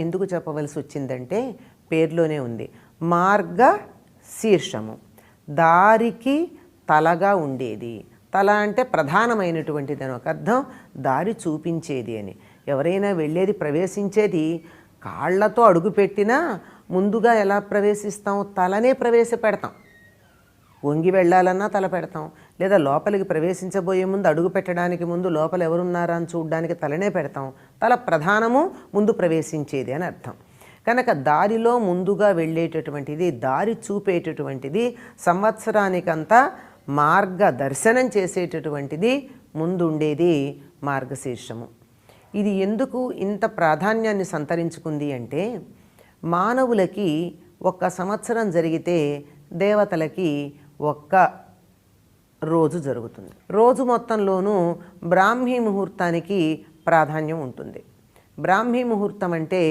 ఎందుకు చెప్పవలసి వచ్చిందంటే పేర్లోనే ఉంది. మార్గ శీర్షము, దారికి తలగా ఉండేది. తల అంటే ప్రధానమైనటువంటిది అని ఒక అర్థం, దారి చూపించేది అని. ఎవరైనా వెళ్ళేది, ప్రవేశించేది కాళ్లతో అడుగుపెట్టినా ముందుగా ఎలా ప్రవేశిస్తాం? తలనే ప్రవేశపెడతాం. వంగి వెళ్ళాలన్నా తల పెడతాం, లేదా లోపలికి ప్రవేశించబోయే ముందు, అడుగు పెట్టడానికి ముందు లోపల ఎవరున్నారా అని చూడడానికి తలనే పెడతాం. తల ప్రధానము, ముందు ప్రవేశించేది అని అర్థం. కనుక దారిలో ముందుగా వెళ్ళేటటువంటిది, దారి చూపేటటువంటిది, సంవత్సరానికంతా మార్గదర్శనం చేసేటటువంటిది ముందుండేది మార్గశీర్షము. ఇది ఎందుకు ఇంత ప్రాధాన్యాన్ని సంతరించుకుంది అంటే, మానవులకి ఒక్క సంవత్సరం జరిగితే దేవతలకి ఒక్క రోజు జరుగుతుంది. రోజు మొత్తంలోనూ బ్రాహ్మీ ముహూర్తానికి ప్రాధాన్యం ఉంటుంది. బ్రాహ్మీ ముహూర్తం అంటే